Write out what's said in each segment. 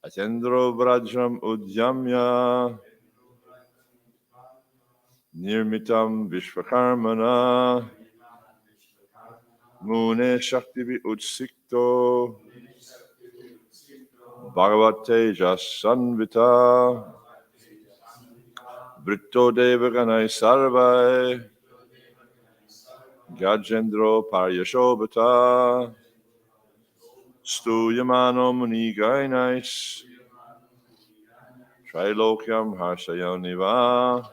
Atendro Vrajram Udyamya Nirmitam Vishvakarmana Mune Shakti Utsikto Bhagavate Jasanvita Britto Devaganai Sarvai Gajendro Paryashobhata Stuyamano Munigainais Trilokyam Harsayoniva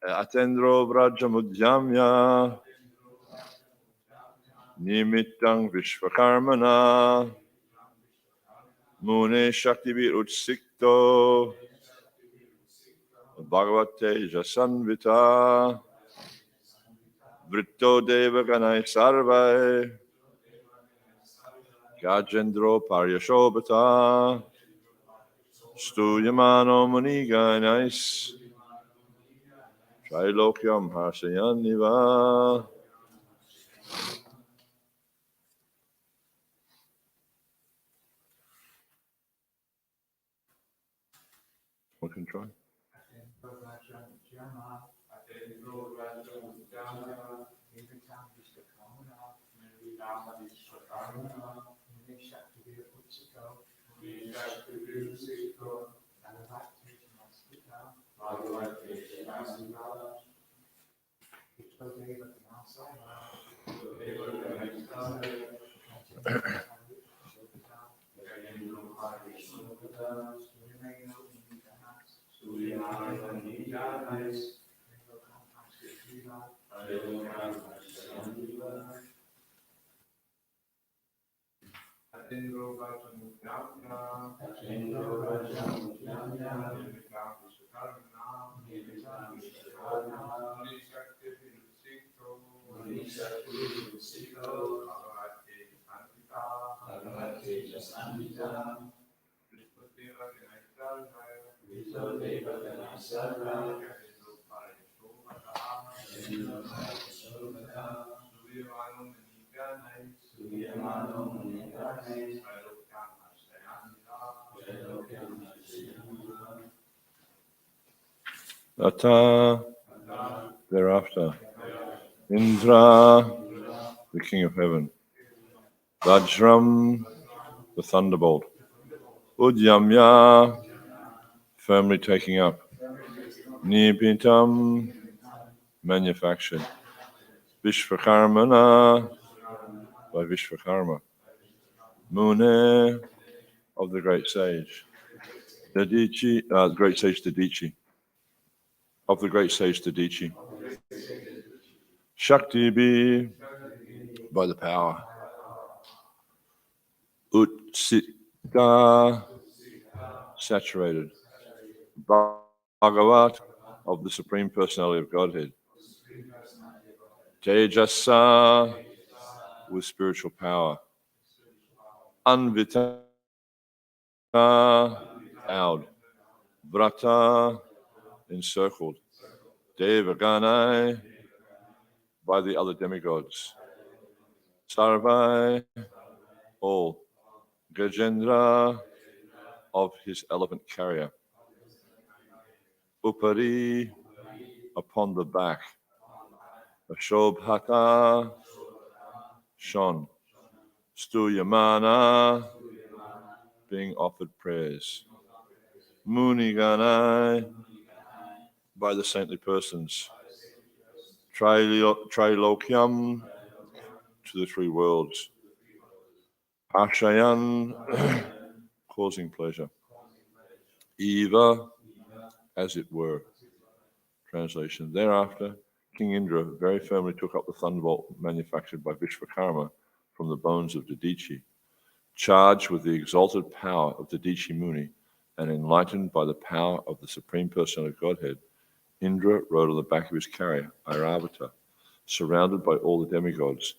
Atendro Vrajamudhyamya Nimittang Vishvakarmana Mune Shakti Utsikto Bhagavate Jasanvita Vritto Devaganai Sarvai Gajendro Paryashobhata Stuyamano Muniganais Trilokyam Harsayaniva. One can try. Dasa, thereafter, Indra, the king of heaven, Vajram, the thunderbolt, Udyamya, firmly taking up, Nipitam, manufactured, Vishvakarmana, by Vishvakarma, Mune, of the great sage, Dadichi, the great sage Dadichi, of the great sage Dadichi, Shakti be, by the power, Utsita, saturated, Bhagavat, of the Supreme Personality of Godhead, Tejasa, with spiritual power, Anvita, out, Vrata, encircled, Devaganai, by the other demigods, Sarvai, all, Gajendra, of his elephant carrier, Upari, upon the back, Ashobhata, shone, Stuyamana, being offered prayers, Muniganai, by the saintly persons, Trilokyam, to the three worlds, Ashayan, causing pleasure, Eva, as it were. Translation. Thereafter, King Indra very firmly took up the thunderbolt manufactured by Vishvakarma from the bones of Dadichi, charged with the exalted power of Dadichi Muni, and enlightened by the power of the Supreme Personality of Godhead. Indra rode on the back of his carrier, Airavata, surrounded by all the demigods,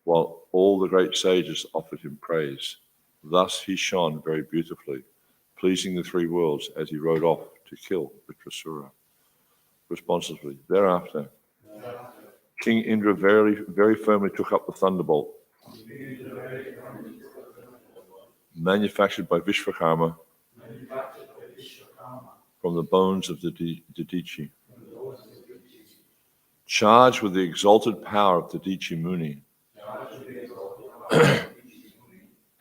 while all the great sages offered him praise. Thus he shone very beautifully, pleasing the three worlds as he rode off to kill Vritrasura. Responsively. Thereafter, King Indra very firmly took up the thunderbolt, manufactured by Vishvakarma from the bones of the Dadichi, charged with the exalted power of the Dadichi Muni,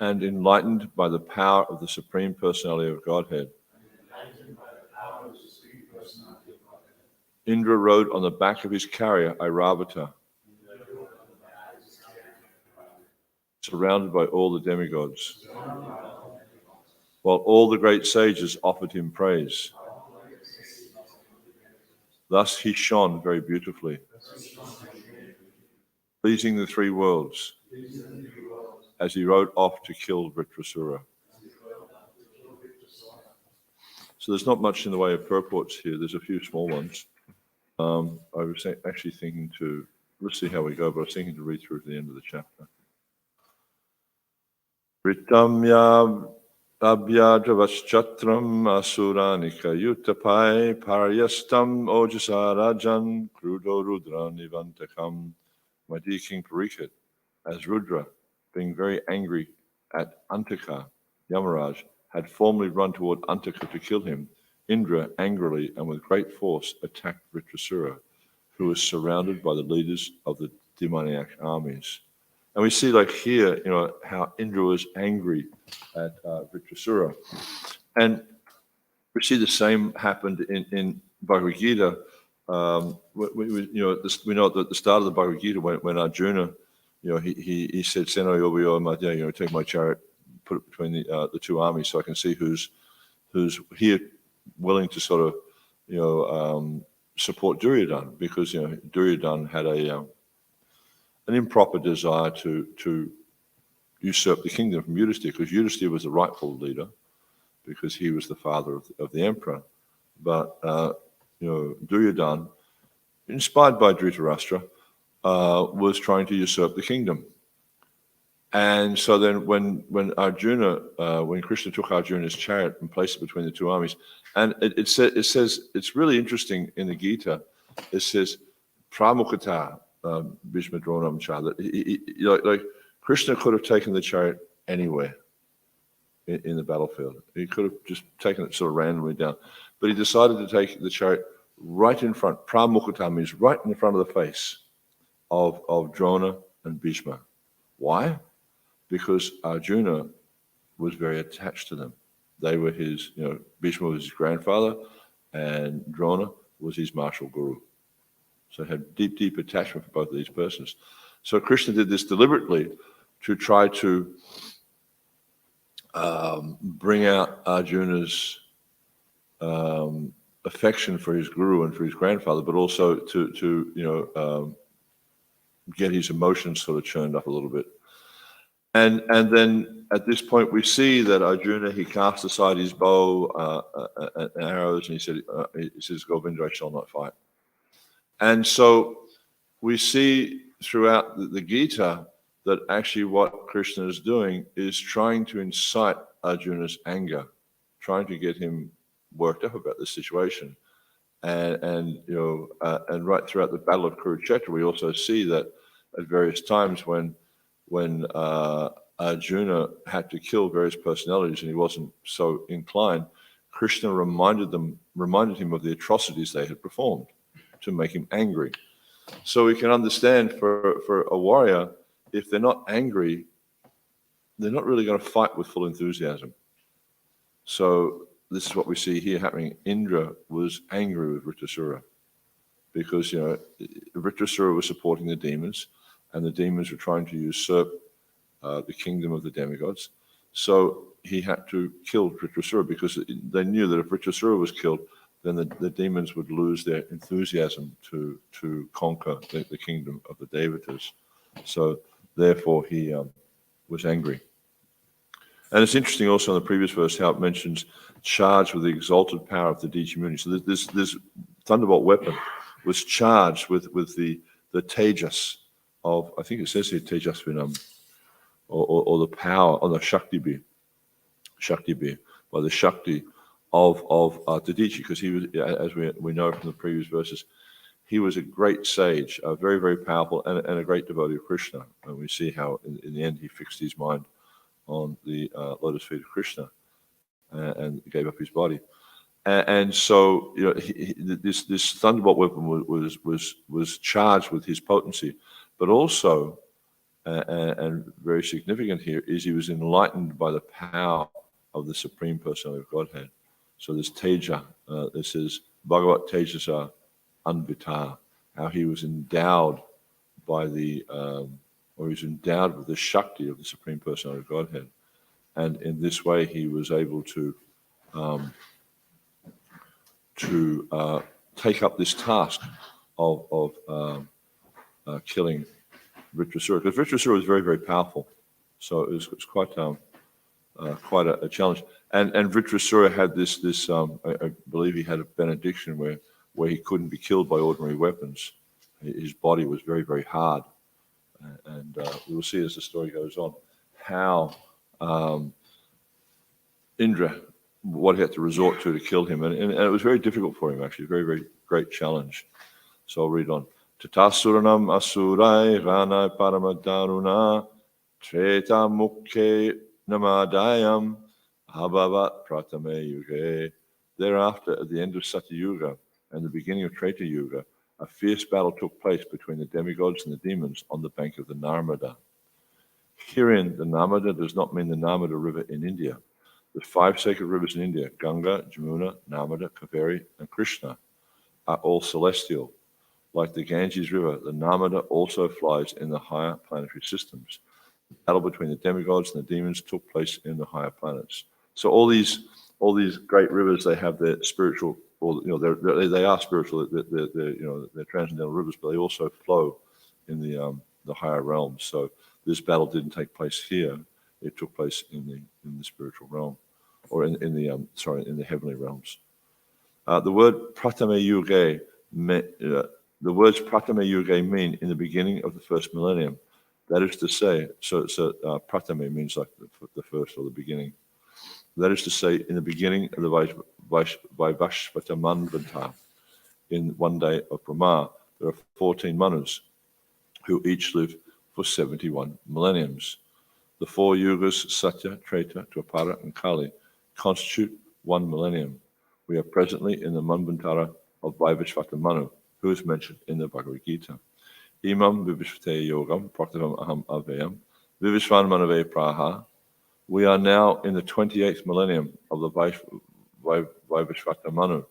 and enlightened by the power of the Supreme Personality of Godhead. Indra rode on the back of his carrier, Airavata, surrounded by all the demigods, while all the great sages offered him praise. Thus he shone very beautifully, pleasing the three worlds, as he rode off to kill Vritrasura. So there's not much in the way of purports here. There's a few small ones. I was actually thinking to, let's see how we go, but I was thinking to read through to the end of the chapter. Vritamya abhyadravashchatram asuranika yutapai paryastam ojasa rajan krudo rudra nivantakam. My dear King Parikshit, as Rudra, being very angry at Antaka, Yamaraj, had formally run toward Antaka to kill him, Indra angrily and with great force attacked Vritrasura, who was surrounded by the leaders of the demoniac armies. And we see, like here, how Indra was angry at Vritrasura. And we see the same happened in Bhagavad Gita. We know that at the start of the Bhagavad Gita, when Arjuna, he said, "Seno yobiyo madhya," take my chariot, put it between the two armies, so I can see who's here willing to sort of, support Duryodhana, because Duryodhana had an improper desire to usurp the kingdom from Yudhisthira, because Yudhisthira was the rightful leader, because he was the father of the emperor. But Duryodhana, inspired by Dhritarashtra, was trying to usurp the kingdom. And so then when Krishna took Arjuna's chariot and placed it between the two armies, and it says, it's really interesting in the Gita, it says, Pramukata Bhishma Dronam Cha, that like Krishna could have taken the chariot anywhere in the battlefield. He could have just taken it sort of randomly down. But he decided to take the chariot right in front. Pramukata means right in front of the face of Drona and Bhishma. Why? Because Arjuna was very attached to them. They were his, Bhishma was his grandfather, and Drona was his martial guru. So he had deep, deep attachment for both of these persons. So Krishna did this deliberately to try to bring out Arjuna's affection for his guru and for his grandfather, but also to get his emotions sort of churned up a little bit. And then at this point we see that Arjuna, he cast aside his bow and arrows, and he says, Govinda, I shall not fight. And so we see throughout the Gita that actually what Krishna is doing is trying to incite Arjuna's anger, trying to get him worked up about this situation. And right throughout the Battle of Kurukshetra, we also see that at various times when Arjuna had to kill various personalities and he wasn't so inclined, Krishna reminded him of the atrocities they had performed to make him angry. So we can understand for a warrior, if they're not angry, they're not really going to fight with full enthusiasm. So this is what we see here happening. Indra was angry with Vritrasura because Vritrasura was supporting the demons, and the demons were trying to usurp the kingdom of the demigods. So he had to kill Vritrasura because they knew that if Vritrasura was killed, then the demons would lose their enthusiasm to conquer the kingdom of the Devatas. So therefore he was angry. And it's interesting also in the previous verse how it mentions charged with the exalted power of the Dadichi Muni. So this thunderbolt weapon was charged with the tejas of, I think it says here tejasvinam, or the power, or the shakti by the shakti of Dadichi, because he was, as we know from the previous verses, he was a great sage, very, very powerful, and a great devotee of Krishna. And we see how in the end he fixed his mind on the lotus feet of Krishna and gave up his body. And so, this thunderbolt weapon was charged with his potency, but also, and very significant here, is he was enlightened by the power of the Supreme Personality of Godhead. So this Teja, this is Bhagavat Tejasa Anvita, how he was endowed by or he was endowed with the Shakti of the Supreme Personality of Godhead. And in this way, he was able to take up this task of killing Vritrasura, because Vritrasura was very, very powerful. So it was quite a challenge. And Vritrasura had this I believe he had a benediction where he couldn't be killed by ordinary weapons. His body was very, very hard. And we will see as the story goes on how Indra, what he had to resort to kill him. And it was very difficult for him, actually, very, very great challenge. So I'll read on. Tatasuranam asurai ranai paramadaruna treta mukhe namadayam abhavat pratame yuge. Thereafter, at the end of Satya Yuga and the beginning of Treta Yuga, a fierce battle took place between the demigods and the demons on the bank of the Narmada. Herein, the Narmada does not mean the Narmada River in India. The 5 sacred rivers in India, Ganga, Jamuna, Narmada, Kaveri, and Krishna, are all celestial. Like the Ganges River, the Narmada also flies in the higher planetary systems. The battle between the demigods and the demons took place in the higher planets. So all these great rivers, they have their spiritual, or they are spiritual. They're transcendental rivers, but they also flow in the higher realms. So this battle didn't take place here; it took place in the spiritual realm, or in the heavenly realms. The word pratame yuge, the words pratame yuge mean in the beginning of the first millennium. That is to say, so pratame means like the first or the beginning. That is to say, in the beginning of the Vaivashvata Manvanta, in one day of Brahma, there are 14 Manus who each live for 71 millenniums. The 4 yugas, Satya, Treta, Dwapara, and Kali, constitute 1 millennium. We are presently in the Manvantara of Vaivashvata Manu, who is mentioned in the Bhagavad Gita. Imam Vivishvate Yogam Praktavam Aham Avayam Vivishvan Manave Praha. We are now in the 28th millennium of the Vaivashvata Manu,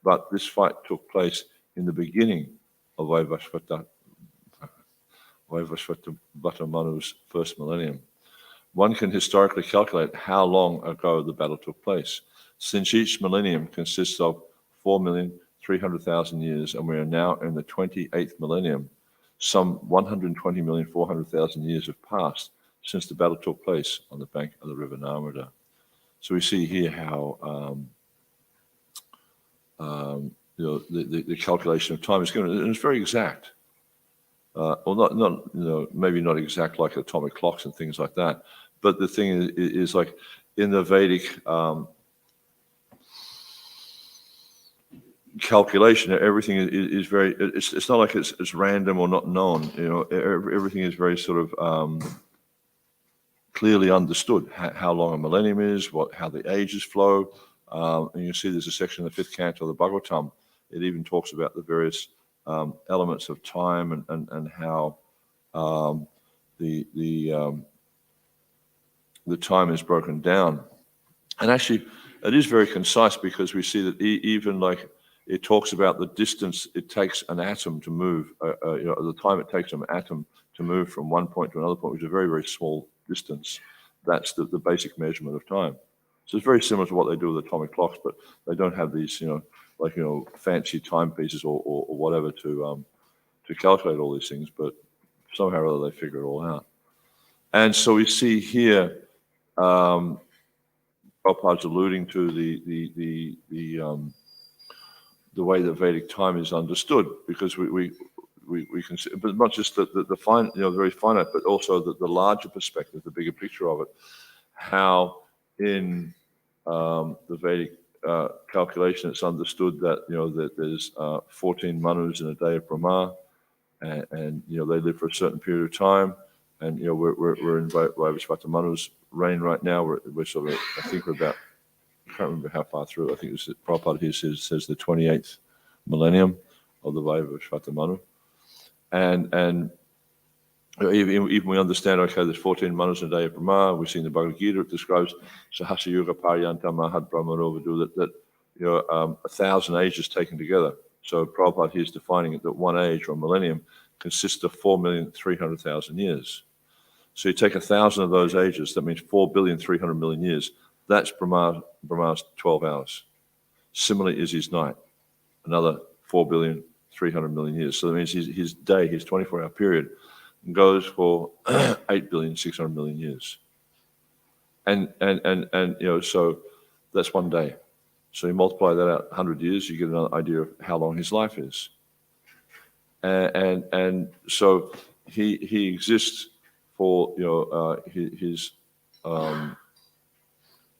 but this fight took place in the beginning of Vaivashvata Manu's first millennium. One can historically calculate how long ago the battle took place. Since each millennium consists of 4,300,000 years, and we are now in the 28th millennium, some 120,400,000 years have passed since the battle took place on the bank of the river Narmada. So we see here how the calculation of time is given, and it's very exact. Maybe not exact like atomic clocks and things like that, but the thing is like in the Vedic calculation, everything is very. It's not like it's random or not known. Everything is very sort of clearly understood. How long a millennium is, how the ages flow, and you see there's a section in the 5th canto of the Bhagavatam. It even talks about the various elements of time and how the time is broken down. And actually, it is very concise, because we see that even like it talks about the distance it takes an atom to move, the time it takes an atom to move from one point to another point, which is a very, very small distance. That's the basic measurement of time. So it's very similar to what they do with atomic clocks, but they don't have these, fancy timepieces or whatever to calculate all these things, but somehow or other they figure it all out. And so we see here, Prabhupada's alluding to the way that Vedic time is understood, because we can see, but not just the fine, very finite, but also the larger perspective, the bigger picture of it. How in the Vedic calculation, it's understood that that there's 14 Manus in a day of Brahma, and they live for a certain period of time, And we're in Vajrayana Manu's reign right now. We're sort of, I think we're about, I can't remember how far through. I think it's Prabhupada here says the 28th millennium of the Vajrayana Manu. And even we understand, okay, there's 14 Manus in a day of Brahma. We've seen the Bhagavad Gita, it describes Sahasra Yuga Paryanta Mahad Brahmanovadu, that 1,000 ages taken together. So Prabhupada here is defining it that one age or millennium consists of 4,300,000 years. So you take 1,000 of those ages, that means 4,300,000,000 years. That's Brahma's 12 hours. Similarly is his night, another 4,300,000,000 years. So that means his day, his 24-hour period, goes for 8,600,000,000 years. And so that's one day. So you multiply that out 100 years, you get an idea of how long his life is. And so he exists for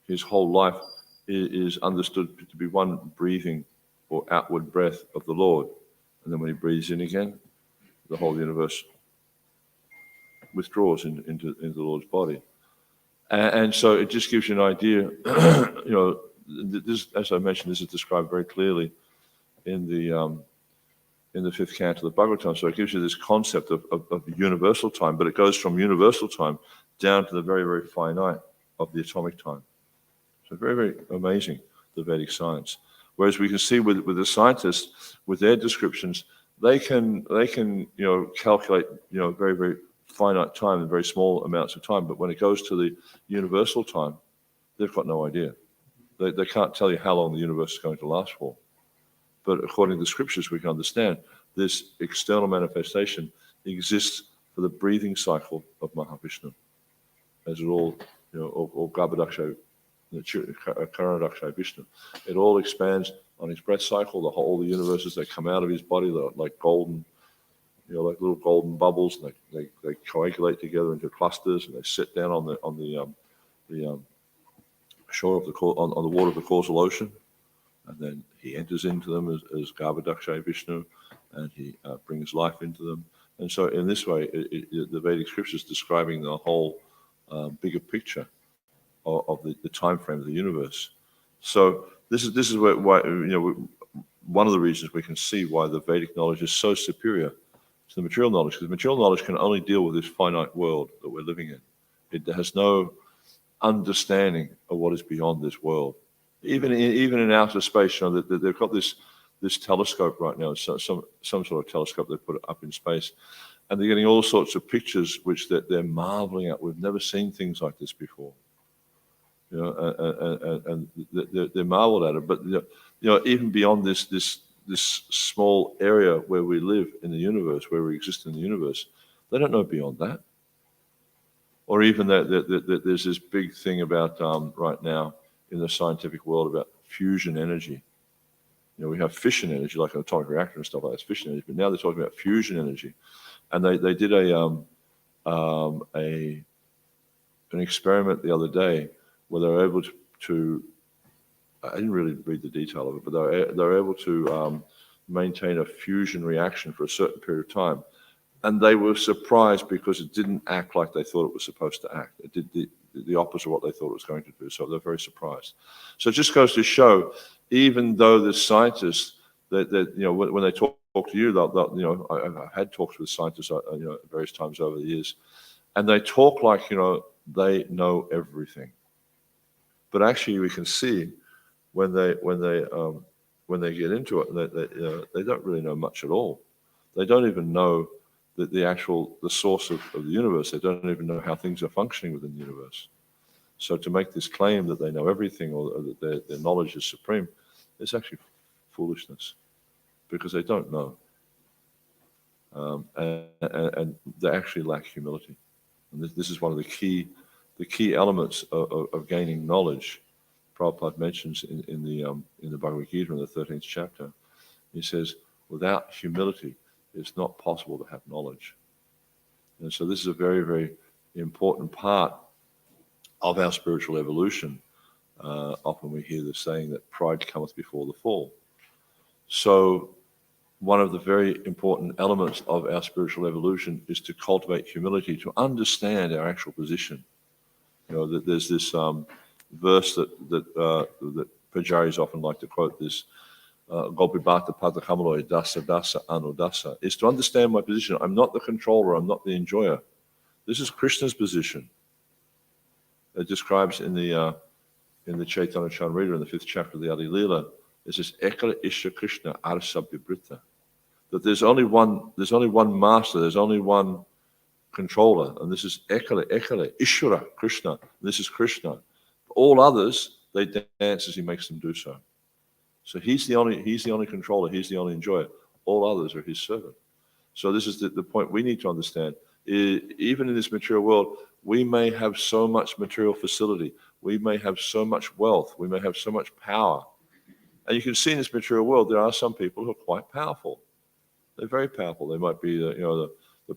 his whole life is understood to be one breathing or outward breath of the Lord. And then when he breathes in again, the whole universe withdraws into the Lord's body. And so it just gives you an idea, this, as I mentioned, this is described very clearly in the fifth canto of the Bhagavatam. So it gives you this concept of universal time, but it goes from universal time down to the very, very finite of the atomic time. So very, very amazing, the Vedic science. Whereas we can see with the scientists, with their descriptions, they can calculate very, very finite time in very small amounts of time. But when it goes to the universal time, they've got no idea. They can't tell you how long the universe is going to last for. But according to the scriptures, we can understand this external manifestation exists for the breathing cycle of Mahavishnu, as it all, or Garbhadaksha, Karanaksha Vishnu. It all expands on his breath cycle. All the universes that come out of his body, they're like golden, like little golden bubbles, and they coagulate together into clusters, and they sit down on the shore of on the water of the causal ocean, and then he enters into them as Garbhadaksha Vishnu, and he brings life into them. And so in this way, the Vedic scriptures describing the whole bigger picture of the time frame of the universe. So this is why one of the reasons we can see why the Vedic knowledge is so superior to the material knowledge, because material knowledge can only deal with this finite world that we're living in. It has no understanding of what is beyond this world. Even in outer space, they've got this telescope right now, some sort of telescope they put up in space, and they're getting all sorts of pictures which they're marveling at. We've never seen things like this before, and they're marveled at it. But even beyond this small area where we live in the universe, where we exist in the universe, they don't know beyond that. Or even that there's this big thing about right now in the scientific world about fusion energy. We have fission energy, like an atomic reactor and stuff like that, fission energy, but now they're talking about fusion energy. And they did an experiment the other day where they were able to I didn't really read the detail of it, but they were able to maintain a fusion reaction for a certain period of time. And they were surprised because it didn't act like they thought it was supposed to act. It did the opposite of what they thought it was going to do. So they're very surprised. So it just goes to show, even though the scientists, that when they talk to you, I've had talks with scientists, various times over the years, and they talk like they know everything. But actually, we can see when they get into it, they don't really know much at all. They don't even know the source of the universe. They don't even know how things are functioning within the universe. So to make this claim that they know everything or that their knowledge is supreme, it's actually foolishness, because they don't know. And they actually lack humility. And this is one of the key elements of gaining knowledge. Prabhupada mentions in the Bhagavad Gita in the 13th chapter. He says, without humility, it's not possible to have knowledge. And so this is a very, very important part of our spiritual evolution. Often we hear the saying that pride cometh before the fall. So one of the very important elements of our spiritual evolution is to cultivate humility, to understand our actual position. That there's this verse that Pujaris often like to quote, this Gopibhata Padakamaloi Dasa Dasa Anu Dasa, is to understand my position. I'm not the controller, I'm not the enjoyer. This is Krishna's position. It describes in the Chaitanya Chaitanya in the 5th chapter of the Adi Leela, it says Ekala Isha Krishna Arsabhibrita. That there's only one master, there's only one controller, and this is Ekala, Ishvara, Krishna. This is Krishna. All others, they dance as he makes them do so. So he's the only controller, he's the only enjoyer. All others are his servant. So this is the point we need to understand. Even in this material world, we may have so much material facility, we may have so much wealth, we may have so much power. And you can see in this material world, there are some people who are quite powerful. They're very powerful. They might be the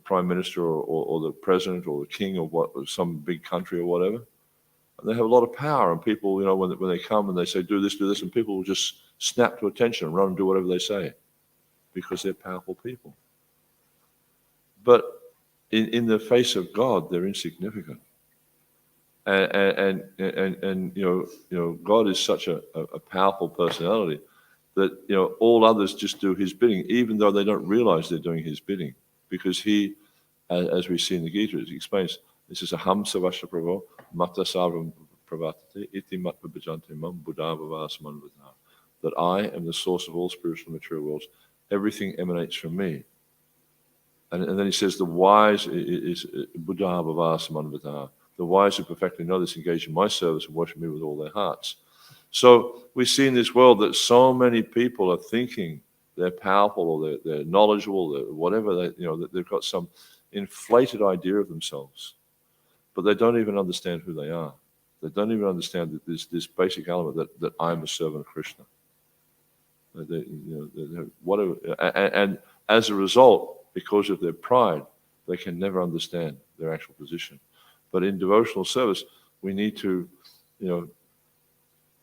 prime minister or the president or the king of some big country or whatever. And they have a lot of power. And people, when they come and they say, do this, and people will just snap to attention and run and do whatever they say because they're powerful people. But in the face of God, they're insignificant. And God is such a powerful personality that all others just do his bidding, even though they don't realize they're doing his bidding, because he, as we see in the Gita, he explains, this is a hamsa vasha pravo mata sarvam pravatati iti matva bhajante mam buddhavavasman vidha, that I am the source of all spiritual and material worlds. Everything emanates from me. And then he says the wise is buddhavavasman vidha. The wise who perfectly know this engage in my service and worship me with all their hearts. So we see in this world that so many people are thinking they're powerful or they're knowledgeable, whatever, that they've got some inflated idea of themselves, but they don't even understand who they are. They don't even understand that there's this basic element that I'm a servant of Krishna. And as a result, because of their pride, they can never understand their actual position. But in devotional service, we need to,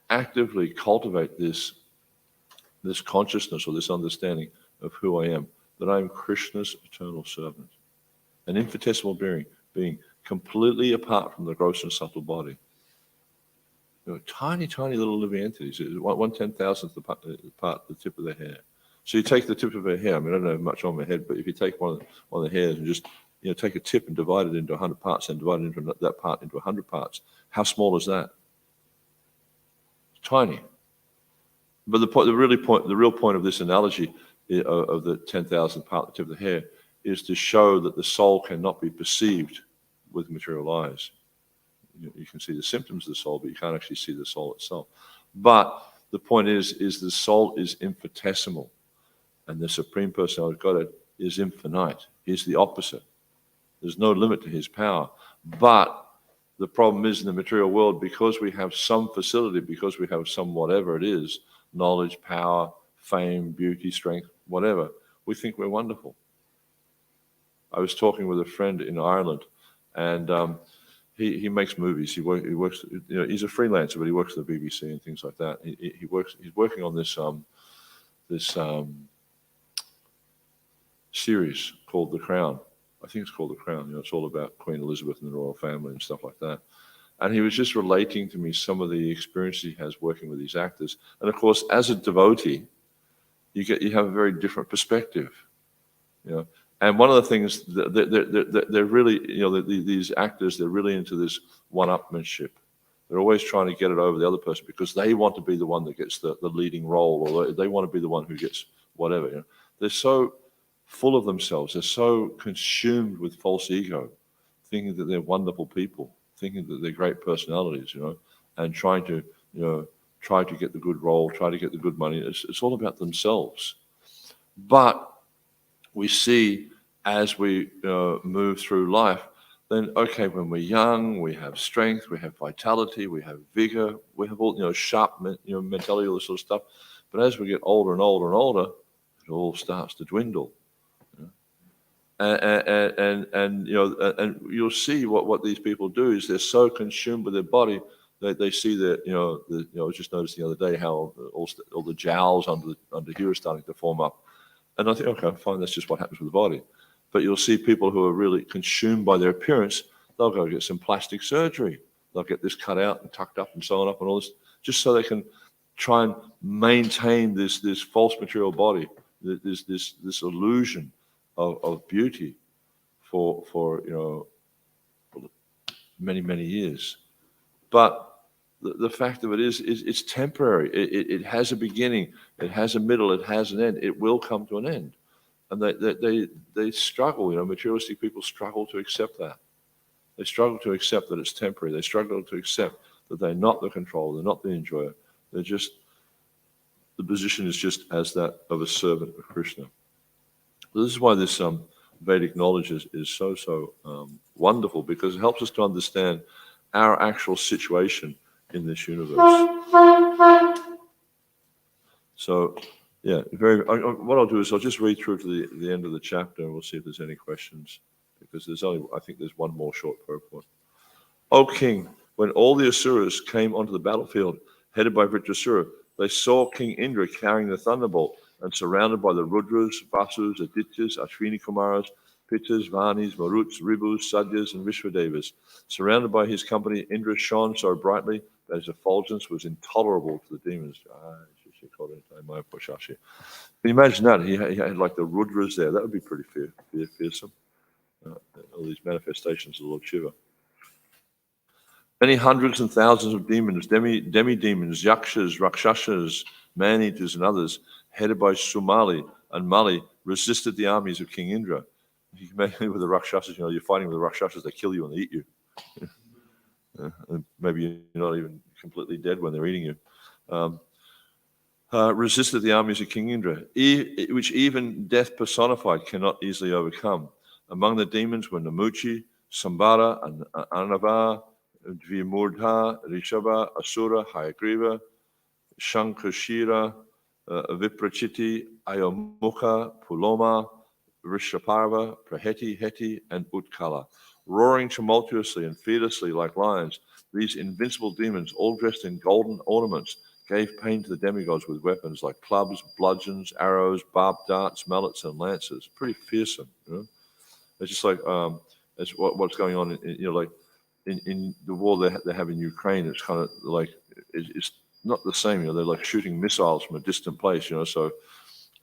actively cultivate this consciousness or this understanding of who I am, that I am Krishna's eternal servant, an infinitesimal being completely apart from the gross and subtle body. Tiny, tiny little living entities, 1/10,000th part the tip of their hair. So you take the tip of her hair, I don't know much on my head, but if you take one of the hairs and just take a tip and divide it into 100 parts and divide it into that part into 100 parts, how small is that? Tiny. But the real point of this analogy of the 10,000th part the tip of the hair is to show that the soul cannot be perceived with material eyes. You can see the symptoms of the soul, but you can't actually see the soul itself. But the point is the soul is infinitesimal, and the Supreme Personality of Godhead is infinite. He's the opposite. There's no limit to his power. But the problem is in the material world, because we have some facility, because we have some whatever it is, knowledge, power, fame, beauty, strength, whatever, we think we're wonderful. I was talking with a friend in Ireland, and he makes movies. He works. He's a freelancer, but he works at the BBC and things like that. He's working on this series called The Crown. I think it's called The Crown. It's all about Queen Elizabeth and the royal family and stuff like that. And he was just relating to me some of the experiences he has working with these actors. And of course, as a devotee, you have a very different perspective. And one of the things they're really, these actors, they're really into this one-upmanship. They're always trying to get it over the other person because they want to be the one that gets the leading role, or they want to be the one who gets whatever. They're so full of themselves. They're so consumed with false ego, thinking that they're wonderful people, thinking that they're great personalities, and trying to get the good role, try to get the good money. It's all about themselves. But we see as we move through life, then okay, when we're young, we have strength, we have vitality, we have vigor, we have all sharp mentality, all this sort of stuff. But as we get older and older and older, it all starts to dwindle. And you'll see what these people do is they're so consumed with their body that they see that I was just noticing the other day how all the jowls under here are starting to form up, And I think, okay, fine, that's just what happens with the body. But you'll see people who are really consumed by their appearance, they'll go get some plastic surgery. They'll get this cut out and tucked up and sewn up and all this, just so they can try and maintain this false material body, this illusion of beauty for many years. But the fact of it is it's temporary. It has a beginning, it has a middle, it has an end. It will come to an end. And they struggle, materialistic people struggle to accept that. They struggle to accept that it's temporary. They struggle to accept that they're not the controller, they're not the enjoyer. They're just, the position is just as that of a servant of Krishna. This is why this Vedic knowledge is so wonderful, because it helps us to understand our actual situation in this universe. So, yeah, what I'll do is I'll just read through to the end of the chapter, and we'll see if there's any questions, because I think there's one more short purport. O King, when all the Asuras came onto the battlefield, headed by Vritrasura, they saw King Indra carrying the thunderbolt and surrounded by the Rudras, Vasus, Adityas, Ashwini Kumaras, Pittas, Vanis, Maruts, Ribus, Sadyas, and Vishwadevas. Surrounded by his company, Indra shone so brightly that his effulgence was intolerable to the demons. Can you imagine that? He had like the Rudras there. That would be pretty fearsome. All these manifestations of Lord Shiva. Many hundreds and thousands of demons, demi-demons, yakshas, rakshasas, man-eaters, and others, headed by Sumali and Mali, resisted the armies of King Indra. You can imagine with the rakshasas, you're fighting with the rakshasas, they kill you and they eat you. And maybe you're not even completely dead when they're eating you. Resisted the armies of King Indra, which even death personified cannot easily overcome. Among the demons were Namuchi, Sambara, and Anava, Dvimurdha, Rishabha, Asura, Hayagriva, Shankashira, Viprachiti, Ayamukha, Puloma, Rishaparva, Praheti, Heti, and Utkala. Roaring tumultuously and fearlessly like lions, these invincible demons, all dressed in golden ornaments, gave pain to the demigods with weapons like clubs, bludgeons, arrows, barbed darts, mallets, and lances. Pretty fearsome, It's just like it's what's going on in the war they have in Ukraine. It's kind of like it's not the same. They're like shooting missiles from a distant place. So,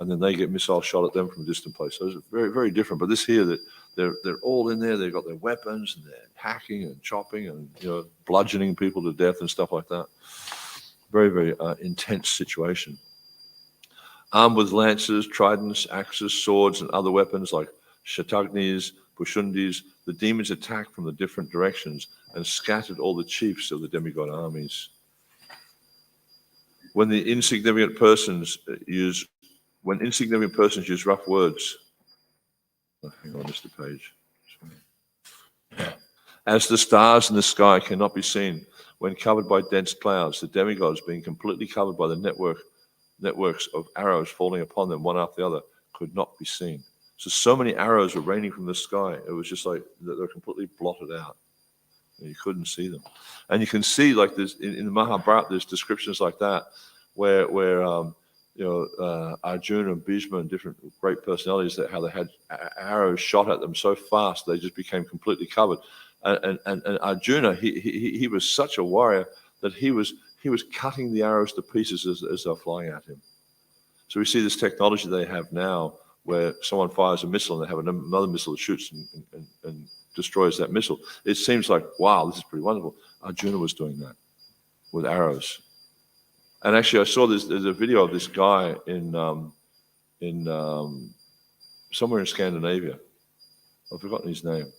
and then they get missiles shot at them from a distant place. So it's very, very different. But this here, that they're all in there. They've got their weapons and they're hacking and chopping and bludgeoning people to death and stuff like that. Very, very intense situation. Armed with lances, tridents, axes, swords, and other weapons like shatagnis, pushundis, the demons attacked from the different directions and scattered all the chiefs of the demigod armies. When insignificant persons use rough words, hang on, just a page. As the stars in the sky cannot be seen when covered by dense clouds, the demigods, being completely covered by the networks of arrows falling upon them one after the other, could not be seen. So many arrows were raining from the sky. It was just like they were completely blotted out. You couldn't see them. And you can see, like this in the Mahabharata, there's descriptions like that where Arjuna and Bhishma and different great personalities, how they had arrows shot at them so fast they just became completely covered. And Arjuna, he was such a warrior that he was cutting the arrows to pieces as they're flying at him. So we see this technology they have now, where someone fires a missile and they have another missile that shoots and destroys that missile. It seems like, wow, this is pretty wonderful. Arjuna was doing that with arrows. And actually, I saw there's a video of this guy in somewhere in Scandinavia. I've forgotten his name.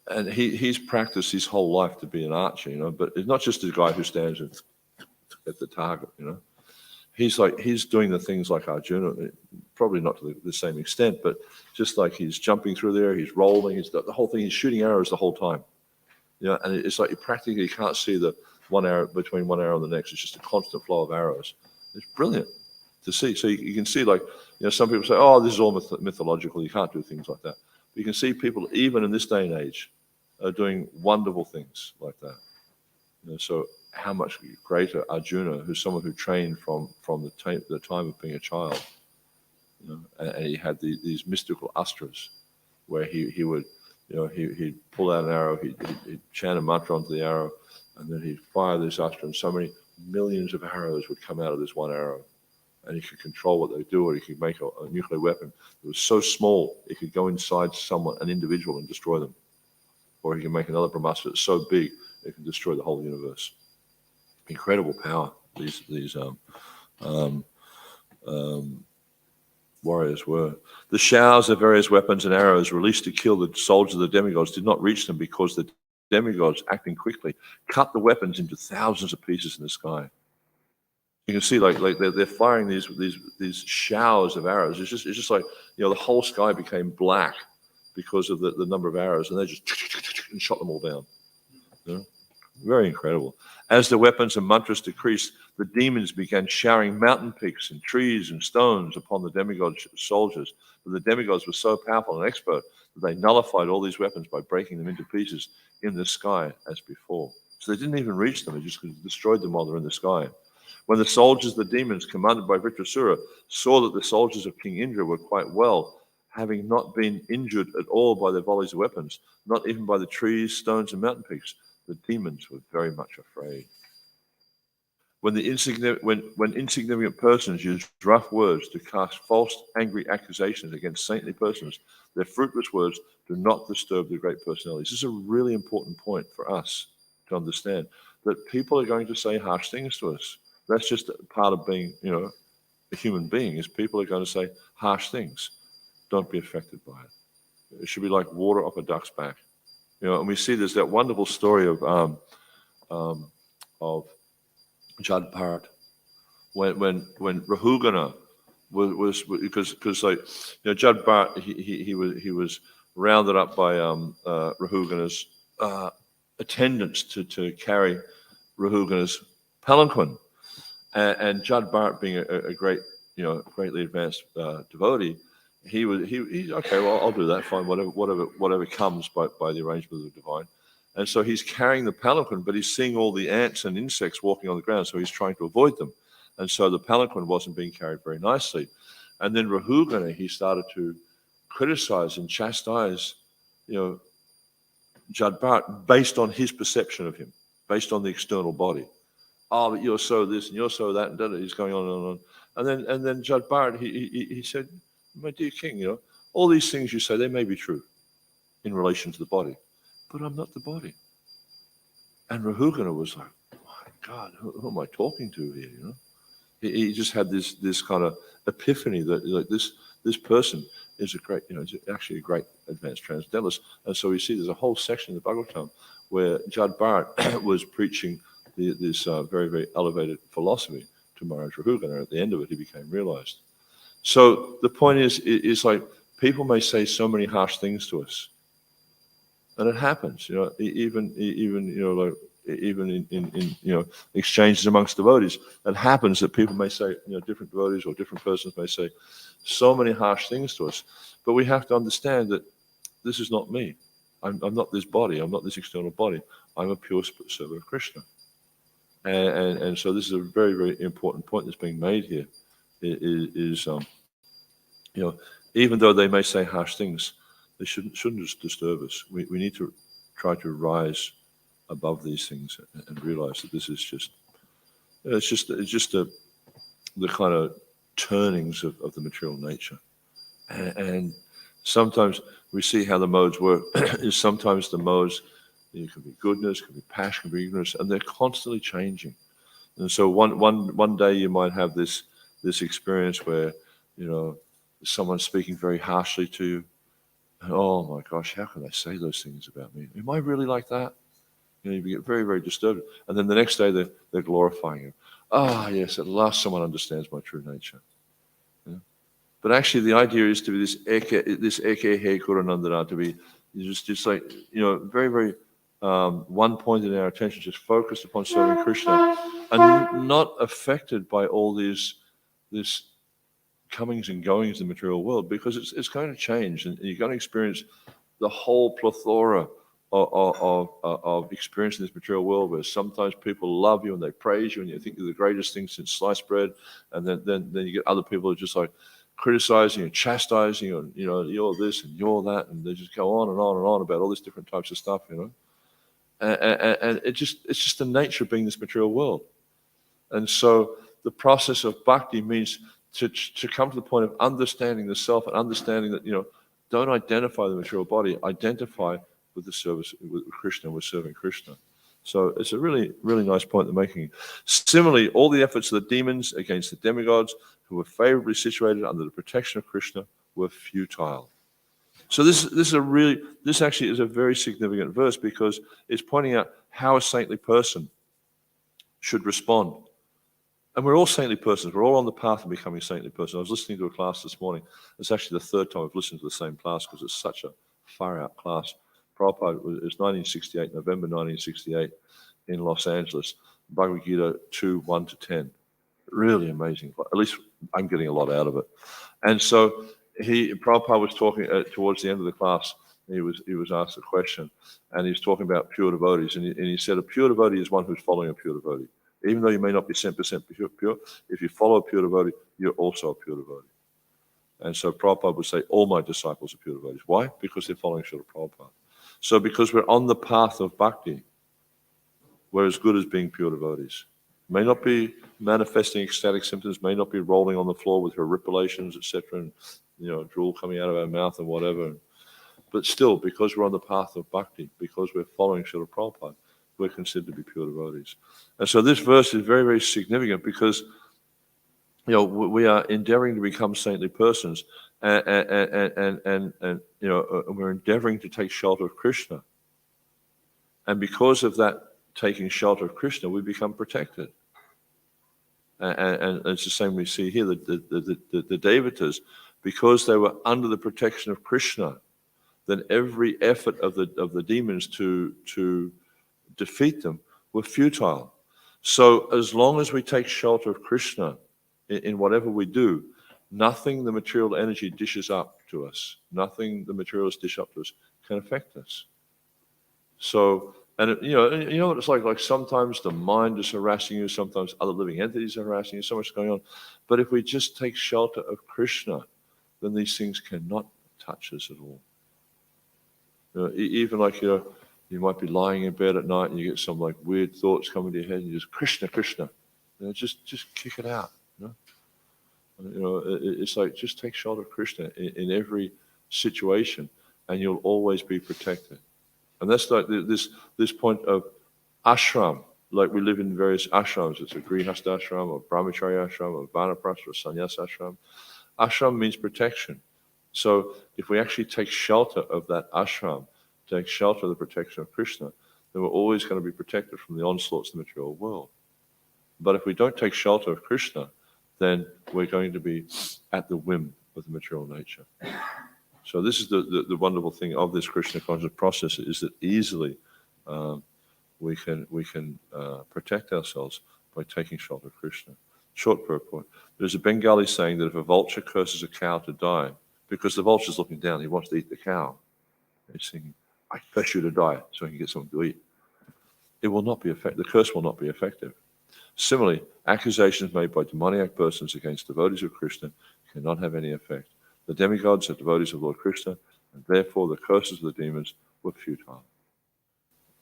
And he's practiced his whole life to be an archer, but it's not just a guy who stands at the target, He's doing the things like Arjuna, probably not to the same extent, but just like he's jumping through there, he's rolling, the whole thing, he's shooting arrows the whole time. And it's like you practically can't see the one arrow between one arrow and the next. It's just a constant flow of arrows. It's brilliant to see. So you can see, like, some people say, oh, this is all mythological. You can't do things like that. But you can see people, even in this day and age, are doing wonderful things like that. So how much greater Arjuna, who's someone who trained from the time of being a child. And he had these mystical astras where he would, he'd pull out an arrow, he'd chant a mantra onto the arrow, and then he'd fire this astra, and so many millions of arrows would come out of this one arrow. And he could control what they would do, or he could make a nuclear weapon. It was so small, it could go inside someone, an individual, and destroy them. Or he can make another Brahmastra that's so big, it can destroy the whole universe. Incredible power these warriors were. The showers of various weapons and arrows released to kill the soldiers of the demigods did not reach them because the demigods, acting quickly, cut the weapons into thousands of pieces in the sky. You can see like they're firing these showers of arrows. It's just like, the whole sky became black because of the number of arrows, and they just and shot them all down. Very incredible. As the weapons and mantras decreased, the demons began showering mountain peaks and trees and stones upon the demigod soldiers. But the demigods were so powerful and expert that they nullified all these weapons by breaking them into pieces in the sky as before. So they didn't even reach them. They just destroyed them while they're in the sky. When the soldiers of the demons, commanded by Vritrasura, saw that the soldiers of King Indra were quite well, having not been injured at all by their volleys of weapons, not even by the trees, stones, and mountain peaks, the demons were very much afraid. When insignificant persons use rough words to cast false, angry accusations against saintly persons, their fruitless words do not disturb the great personalities. This is a really important point for us to understand, that people are going to say harsh things to us. That's just part of being, a human being, is people are going to say harsh things. Don't be affected by it. It should be like water off a duck's back. And we see there's that wonderful story of Jad Bharat when Rahugana was because Jad Bharat he was rounded up by Rahugana's attendants to carry Rahugana's palanquin, and Jad Bharat, being a great greatly advanced devotee, he's okay. Well, I'll do that. Fine, whatever comes by the arrangement of the divine. And so he's carrying the palanquin, but he's seeing all the ants and insects walking on the ground, so he's trying to avoid them. And so the palanquin wasn't being carried very nicely. And then Rahugana, he started to criticize and chastise, Jad Bharat based on his perception of him, based on the external body. Oh, but you're so this and you're so that, and he's going on and on. And then Jad Bharat, he said, my dear king, all these things you say, they may be true in relation to the body, but I'm not the body. And Rahugana was like, oh my God, who am I talking to here? He just had this kind of epiphany that like this person is a great, is actually a great advanced transcendentalist. And so we see there's a whole section in the Bhagavatam where Jad Bharat was preaching this very, very elevated philosophy to Maharaj Rahugana. At the end of it, he became realized. So the point is like people may say so many harsh things to us, and it happens, even in exchanges amongst devotees. It happens that people may say, different devotees or different persons may say so many harsh things to us, but we have to understand that this is not me. I'm not this body. I'm not this external body. I'm a pure servant of Krishna. And so this is a very, very important point that's being made here. Is even though they may say harsh things, they shouldn't just disturb us. We need to try to rise above these things and realize that this is just the kind of turnings of the material nature. And sometimes we see how the modes work. Is sometimes the modes, it could be goodness, could be passion, could be ignorance, and they're constantly changing. And so one day you might have this experience where someone's speaking very harshly to you, and oh my gosh, how can they say those things about me? Am I really like that? You get very, very disturbed. And then the next day they're glorifying you. Ah, yes, at last someone understands my true nature. But actually the idea is to be this eke he kuranandana, to be just like, very, very one point in our attention, just focused upon serving Krishna and not affected by all this comings and goings in the material world, because it's going to change, and you're going to experience the whole plethora of experience in this material world, where sometimes people love you and they praise you and you think you're the greatest thing since sliced bread, and then you get other people who are just like criticizing and chastising, and you're this and you're that, and they just go on and on and on about all these different types of stuff, and it's just the nature of being this material world. And so the process of bhakti means to come to the point of understanding the self and understanding that, don't identify the material body, identify with the service with Krishna, with serving Krishna. So it's a really, really nice point they're making. Similarly, all the efforts of the demons against the demigods who were favorably situated under the protection of Krishna were futile. So this actually is a very significant verse, because it's pointing out how a saintly person should respond. And we're all saintly persons. We're all on the path of becoming a saintly person. I was listening to a class this morning. It's actually the third time I've listened to the same class, because it's such a far-out class. Prabhupada, it was 1968, November 1968, in Los Angeles. Bhagavad Gita 2, 1-10. Really amazing. At least I'm getting a lot out of it. And so Prabhupada was talking towards the end of the class. He was asked a question, and he was talking about pure devotees. And he said a pure devotee is one who's following a pure devotee. Even though you may not be 100% pure, if you follow a pure devotee, you're also a pure devotee. And so Prabhupada would say, all my disciples are pure devotees. Why? Because they're following Srila Prabhupada. So because we're on the path of bhakti, we're as good as being pure devotees. May not be manifesting ecstatic symptoms, may not be rolling on the floor with horripilations, etc., and drool coming out of our mouth and whatever. But still, because we're on the path of bhakti, because we're following Srila Prabhupada, we're considered to be pure devotees. And so this verse is very, very significant, because we are endeavoring to become saintly persons, and we're endeavoring to take shelter of Krishna. And because of that taking shelter of Krishna, we become protected. And it's the same we see here. The Devatas, because they were under the protection of Krishna, then every effort of the demons to defeat them were futile. So as long as we take shelter of Krishna in whatever we do, nothing the material energy dishes up to us, nothing the materials dish up to us can affect us. So, and you know what it's like sometimes the mind is harassing you, sometimes other living entities are harassing you, so much going on. But if we just take shelter of Krishna, then these things cannot touch us at all. Even you might be lying in bed at night and you get some weird thoughts coming to your head, and you just Krishna, Krishna, just kick it out. It's like just take shelter of Krishna in every situation, and you'll always be protected. And that's like this point of ashram. Like we live in various ashrams. It's a grihastha ashram, or brahmacharya ashram, or vanaprastha, or sannyas ashram. Ashram means protection. So if we actually take shelter of that ashram, take shelter of the protection of Krishna, then we're always going to be protected from the onslaughts of the material world. But if we don't take shelter of Krishna, then we're going to be at the whim of the material nature. So this is the wonderful thing of this Krishna conscious process, is that easily we can protect ourselves by taking shelter of Krishna. Short purport. There's a Bengali saying that if a vulture curses a cow to die, because the vulture's looking down, he wants to eat the cow. He's thinking, I curse you to die so he can get something to eat. It will not be effective. The curse will not be effective. Similarly, accusations made by demoniac persons against devotees of Krishna cannot have any effect. The demigods are devotees of Lord Krishna, and therefore the curses of the demons were futile.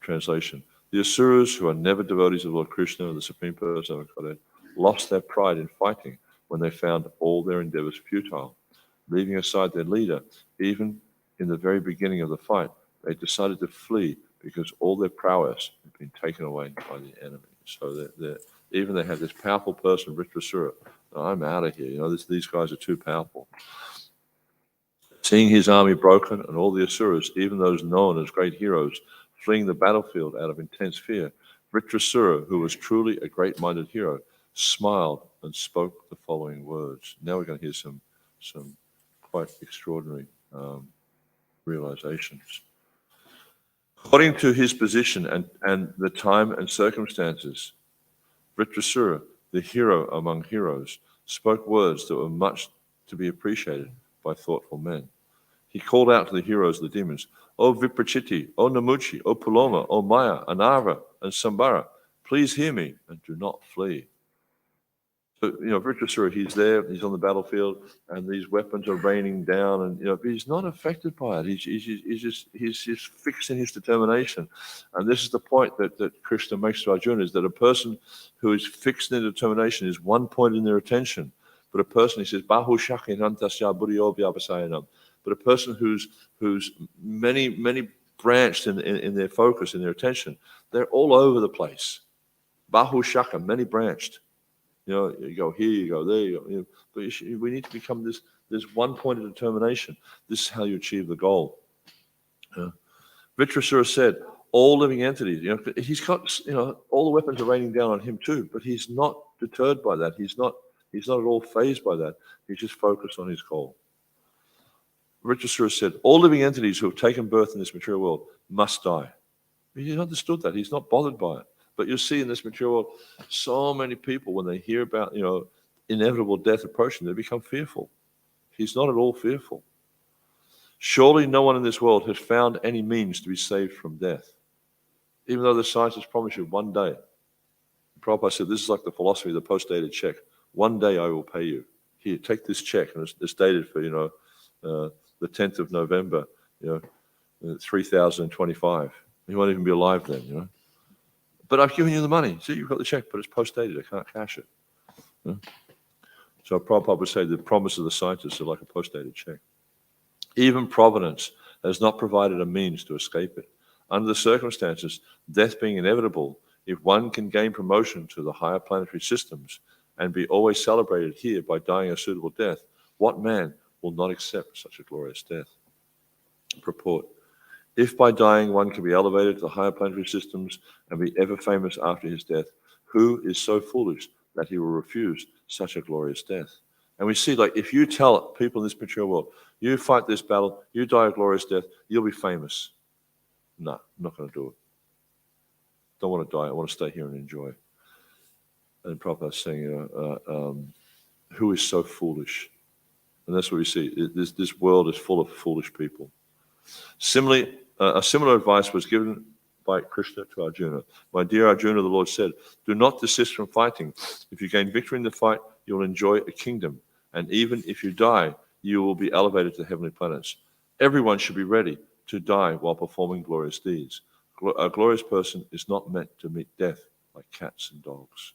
Translation. The Asuras, who are never devotees of Lord Krishna, the Supreme Person of Godhead, lost their pride in fighting when they found all their endeavors futile. Leaving aside their leader, even in the very beginning of the fight, they decided to flee because all their prowess had been taken away by the enemy. So even they had this powerful person, Vritrasura. I'm out of here. These guys are too powerful. Seeing his army broken and all the Asuras, even those known as great heroes, fleeing the battlefield out of intense fear, Vritrasura, who was truly a great-minded hero, smiled and spoke the following words. Now we're going to hear some quite extraordinary realizations. According to his position and the time and circumstances, Vritrasura, the hero among heroes, spoke words that were much to be appreciated by thoughtful men. He called out to the heroes of the demons, O Viprachiti, O Namuchi, O Paloma, O Maya, Anava, and Sambara, please hear me and do not flee. So, Vritrasura, he's there, he's on the battlefield, and these weapons are raining down, and he's not affected by it. He's just fixed in his determination, and this is the point that Krishna makes to Arjuna: is that a person who is fixed in their determination is one point in their attention, but a person, he says, Bahu Shakinantasya Buddhiyobhyapasayanam, but a person who's many branched in their focus, in their attention, they're all over the place. Bahu Shaka, many branched. You go here, you go there, you go. But we need to become this. There's one point of determination. This is how you achieve the goal. Vritrasura said, all living entities. He's got. All the weapons are raining down on him too, but he's not deterred by that. He's not at all fazed by that. He's just focused on his goal. Vritrasura said, all living entities who have taken birth in this material world must die. He understood that. He's not bothered by it. But you'll see in this material world, so many people, when they hear about, inevitable death approaching, they become fearful. He's not at all fearful. Surely no one in this world has found any means to be saved from death. Even though the scientists promise you one day. Prabhupada said, this is like the philosophy of the post-dated check. One day I will pay you. Here, take this check. And it's dated for, the 10th of November, 3025. You won't even be alive then, But I've given you the money. See, you've got the check, but it's post-dated. I can't cash it. So Prabhupada would say the promise of the scientists are like a post-dated check. Even Providence has not provided a means to escape it. Under the circumstances, death being inevitable, if one can gain promotion to the higher planetary systems and be always celebrated here by dying a suitable death, what man will not accept such a glorious death? Purport. If by dying one can be elevated to the higher planetary systems and be ever famous after his death, who is so foolish that he will refuse such a glorious death? And we see, if you tell people in this material world, you fight this battle, you die a glorious death, you'll be famous. No, I'm not going to do it. Don't want to die. I want to stay here and enjoy. And Prabhupada's saying, who is so foolish? And that's what we see. This world is full of foolish people. Similarly, a similar advice was given by Krishna to Arjuna. My dear Arjuna, the Lord said, do not desist from fighting. If you gain victory in the fight, you'll enjoy a kingdom. And even if you die, you will be elevated to the heavenly planets. Everyone should be ready to die while performing glorious deeds. A glorious person is not meant to meet death like cats and dogs.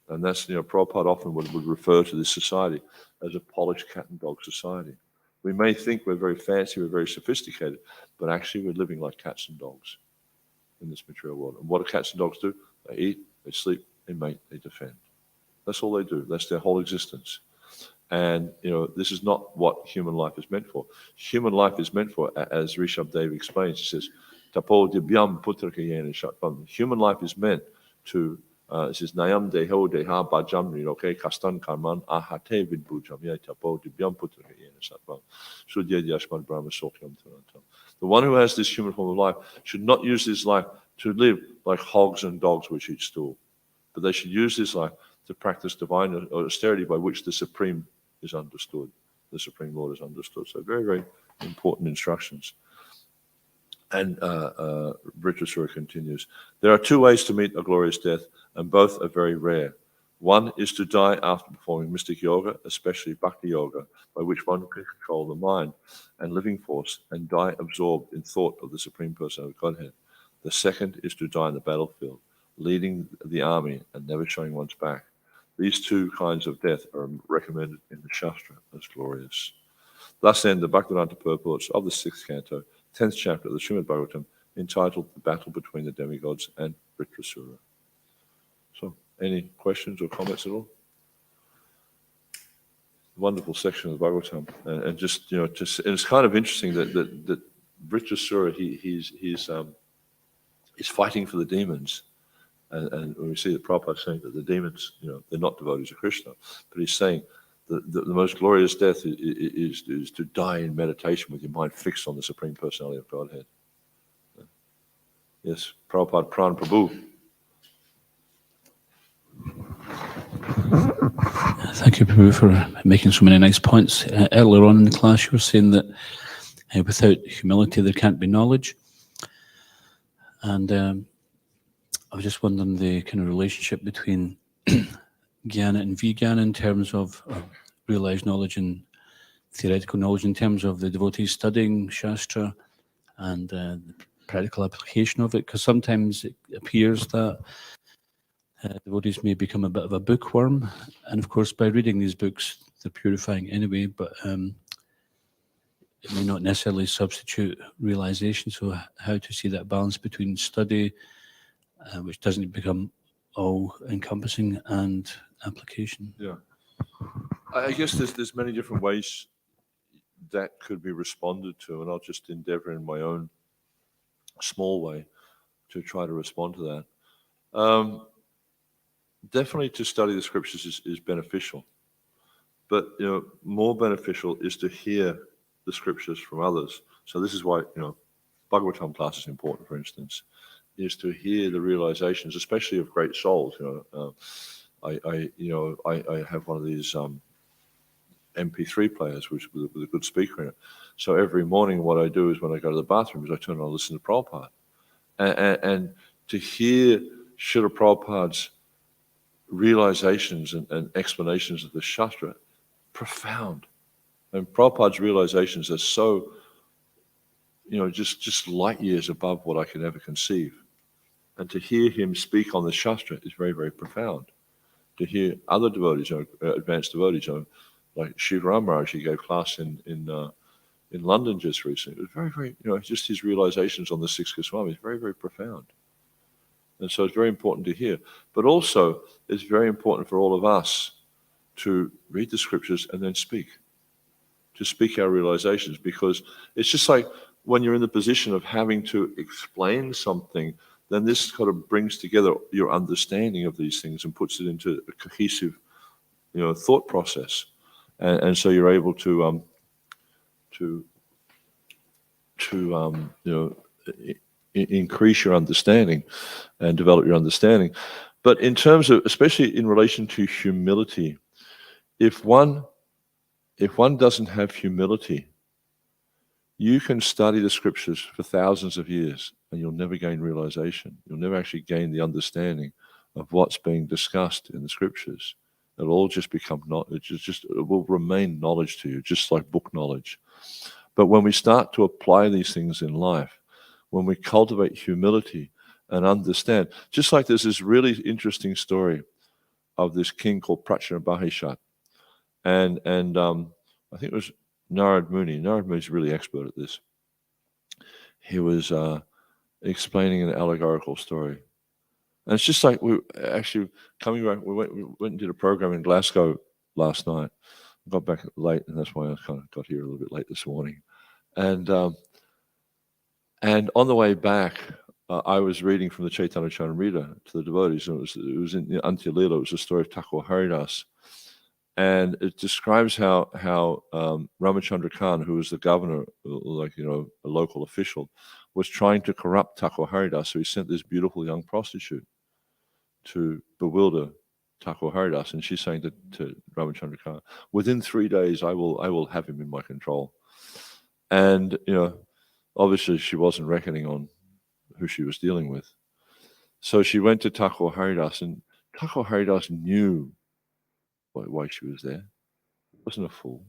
And that's, Prabhupada often would refer to this society as a polished cat and dog society. We may think we're very fancy, we're very sophisticated, but actually we're living like cats and dogs in this material world. And what do cats and dogs do? They eat, they sleep, they mate, they defend. That's all they do. That's their whole existence. And, this is not what human life is meant for. Human life is meant for, as Rishabh Dev explains, he says, Tapo dibyam putraka yena shatvam. Human life is meant to, it says, Nayam deho deha bhajam niroke kastan karman ahate vidbujam ya tapo dibyam putraka yena shatvam. Sudya yashmad brahma sokyam tarantam. The one who has this human form of life should not use this life to live like hogs and dogs which eat stool, but they should use this life to practice divine austerity by which the Supreme is understood. The Supreme Lord is understood. So very, very important instructions. And Vritrasura continues, there are two ways to meet a glorious death, and both are very rare. One is to die after performing mystic yoga, especially bhakti yoga, by which one can control the mind and living force and die absorbed in thought of the Supreme Person of Godhead. The second is to die in the battlefield, leading the army and never showing one's back. These two kinds of death are recommended in the Shastra as glorious. Thus end the Bhaktivedanta purports of the 6th canto, 10th chapter of the Srimad Bhagavatam, entitled The Battle Between the Demigods and Vritrasura. So, any questions or comments at all? Wonderful section of the Bhagavatam. And just, and it's kind of interesting that Vritrasura, he's fighting for the demons. And we see that Prabhupada saying that the demons, they're not devotees of Krishna, but he's saying that the most glorious death is to die in meditation with your mind fixed on the Supreme Personality of Godhead. Yes, Prabhupada Pran Prabhu. Thank you, Prabhu, for making so many nice points. Earlier on in the class, you were saying that without humility there can't be knowledge. And I was just wondering the kind of relationship between Jnana and Vijnana in terms of realized knowledge and theoretical knowledge, in terms of the devotees studying Shastra and the practical application of it, because sometimes it appears that devotees may become a bit of a bookworm, and of course by reading these books they're purifying anyway, but it may not necessarily substitute realization. So how to see that balance between study, which doesn't become all-encompassing, and application. Yeah. I guess there's many different ways that could be responded to, and I'll just endeavor in my own small way to try to respond to that. Definitely to study the scriptures is beneficial, but more beneficial is to hear the scriptures from others. So this is why Bhagavatam class is important, for instance, is to hear the realizations, especially of great souls. I have one of these MP3 players with a good speaker in it. So every morning, what I do is when I go to the bathroom, is I turn on and listen to Prabhupada, and to hear Srila Prabhupada's realizations and explanations of the Shastra, profound. And Prabhupada's realizations are so, just light years above what I can ever conceive. And to hear him speak on the Shastra is very, very profound. To hear other devotees, advanced devotees, like Shiva Ram Maharaj, he gave class in London just recently. It was very, very, just his realizations on the six Goswamis, very, very profound. And so it's very important to hear. But also, it's very important for all of us to read the scriptures and then speak, to speak our realizations, because it's just like when you're in the position of having to explain something, then this kind of brings together your understanding of these things and puts it into a cohesive, thought process. And so you're able to increase your understanding and develop your understanding. But in terms of, especially in relation to humility, if one doesn't have humility, you can study the scriptures for thousands of years and you'll never gain realization. You'll never actually gain the understanding of what's being discussed in the scriptures. It'll all just become knowledge. It will remain knowledge to you, just like book knowledge. But when we start to apply these things in life, when we cultivate humility and understand, just like there's this really interesting story of this king called Prachanabahishat. And I think it was Narad Muni. Narad Muni is really expert at this. He was explaining an allegorical story. And it's just like we actually coming back, we went and did a program in Glasgow last night. Got back late, and that's why I kind of got here a little bit late this morning. And on the way back, I was reading from the Chaitanya Charitamrita to the devotees. And it was in Antya Lila. It was a story of Thakur Haridas. And it describes how Ramachandra Khan, who was the governor, like a local official, was trying to corrupt Thakur Haridas. So he sent this beautiful young prostitute to bewilder Thakur Haridas, and she's saying to Ramachandra Khan, "Within 3 days, I will have him in my control." And obviously, she wasn't reckoning on who she was dealing with. So she went to Thakur Haridas, and Thakur Haridas knew why she was there. He wasn't a fool.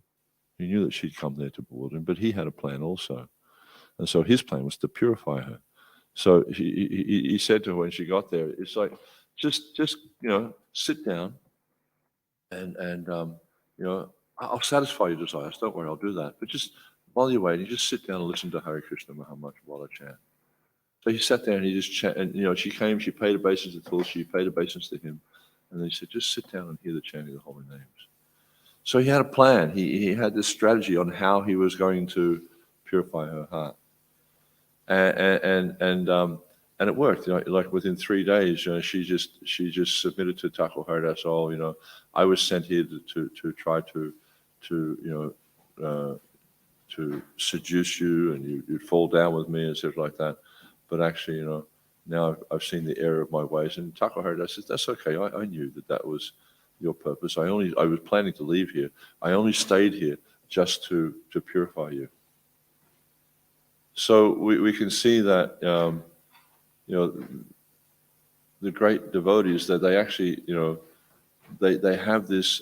He knew that she'd come there to bewilder him, but he had a plan also. And so his plan was to purify her. So he said to her when she got there, it's like, just sit down and I'll satisfy your desires. Don't worry, I'll do that. But just while you're waiting, just sit down and listen to Hare Krishna Mahamudra while I chant. So he sat there and he just chant, and she came, she paid obeisance to Tulsi, she paid obeisance to him. And then he said, just sit down and hear the chanting of the holy names. So he had a plan. He had this strategy on how he was going to purify her heart. And it worked. Like within 3 days, she just submitted to Thakur Haridas. I was sent here to try to seduce you, and you'd fall down with me and stuff like that. But actually, now I've seen the error of my ways. And Thakur Haridas says, that's okay. I knew that was your purpose. I was planning to leave here. I only stayed here just to purify you. So we can see that the great devotees, that they actually they have this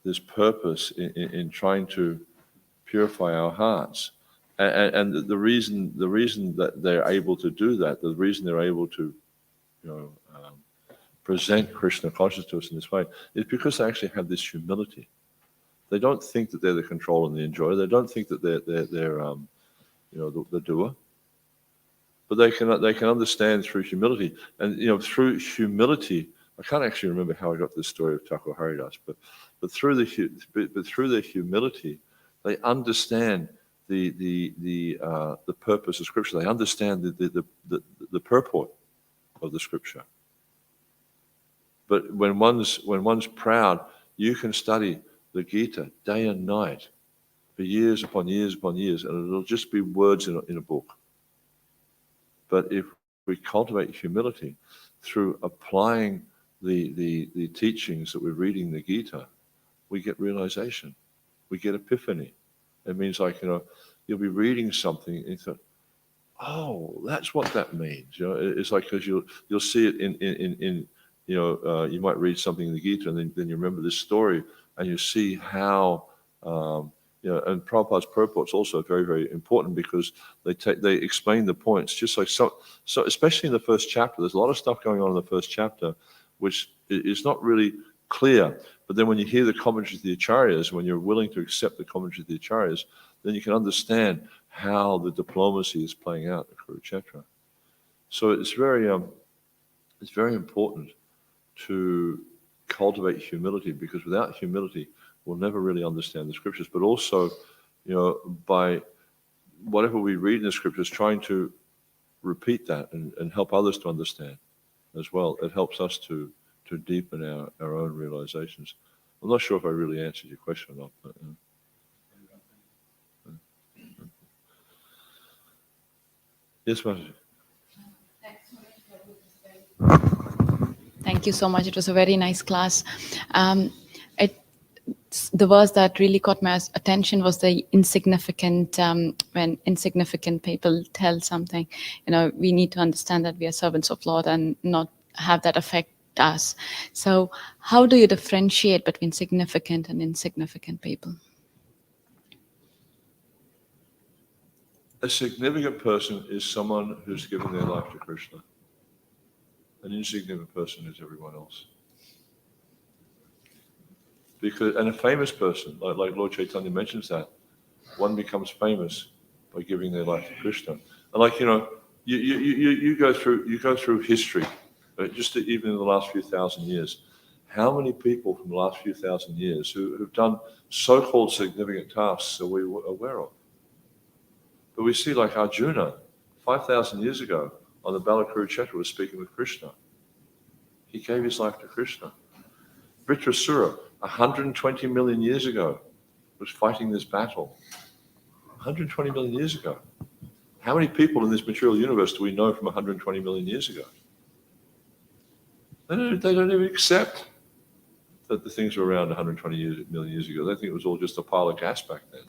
this purpose in trying to purify our hearts, and the reason that they're able to do that, the reason they're able to, present Krishna consciousness to us in this way, is because they actually have this humility. They don't think that they're the controller and the enjoyer. They don't think that they're the doer. But they can understand through humility, and through humility. I can't actually remember how I got this story of Thakur Haridas, but through their humility, they understand the purpose of Scripture. They understand the purport of the Scripture. But when one's proud, you can study the Gita day and night for years upon years upon years, and it'll just be words in a book. But if we cultivate humility through applying the teachings that we're reading in the Gita, we get realization, we get epiphany. It means you'll be reading something and you thought, oh, that's what that means. It's like because you'll see it in you might read something in the Gita and then you remember this story and you see how and Prabhupada's purport's also very, very important because they explain the points just like so especially in the first chapter. There's a lot of stuff going on in the first chapter which is not really clear. But then when you hear the commentaries of the Acharyas, when you're willing to accept the commentaries of the Acharyas, then you can understand how the diplomacy is playing out in Kurukshetra. So it's very important to cultivate humility, because without humility, we'll never really understand the Scriptures. But also, by whatever we read in the Scriptures, trying to repeat that and help others to understand as well. It helps us to deepen our own realizations. I'm not sure if I really answered your question or not. But, yes, Mataji. Thank you so much. It was a very nice class. The verse that really caught my attention was the insignificant, when insignificant people tell something, we need to understand that we are servants of Lord and not have that affect us. So how do you differentiate between significant and insignificant people? A significant person is someone who's given their life to Krishna. An insignificant person is everyone else. And a famous person, like Lord Chaitanya mentions that, one becomes famous by giving their life to Krishna. And you go through history, just even in the last few thousand years. How many people from the last few thousand years who've done so-called significant tasks are we aware of? But we see like Arjuna, 5,000 years ago, on the Bala Kurukshetra was speaking with Krishna. He gave his life to Krishna. Vritrasura, 120 million years ago, was fighting this battle. 120 million years ago. How many people in this material universe do we know from 120 million years ago? They don't even accept that the things were around 120 million years ago. They think it was all just a pile of gas back then.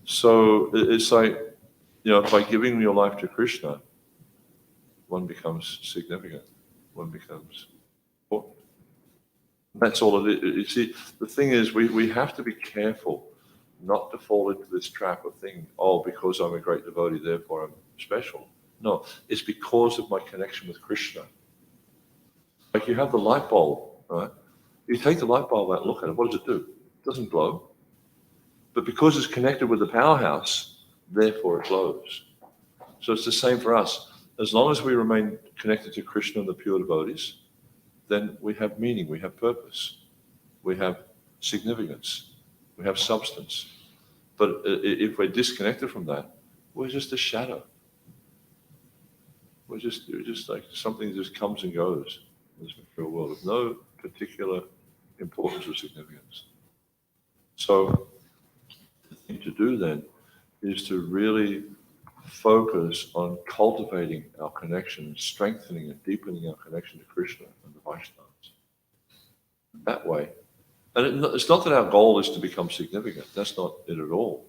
So it's like, by giving your life to Krishna, one becomes significant. One becomes important. That's all it is. You see, the thing is, we have to be careful not to fall into this trap of thinking, because I'm a great devotee, therefore I'm special. No, it's because of my connection with Krishna. Like you have the light bulb, right? You take the light bulb out and look at it, what does it do? It doesn't glow. But because it's connected with the powerhouse, therefore it glows. So it's the same for us. As long as we remain connected to Krishna and the pure devotees, then we have meaning, we have purpose, we have significance, we have substance. But if we're disconnected from that, we're just a shadow. We're just like something that just comes and goes in this material world of no particular importance or significance. So the thing to do then is to really focus on cultivating our connection, strengthening and deepening our connection to Krishna and the Vaishnavas. That way. And it's not that our goal is to become significant. That's not it at all.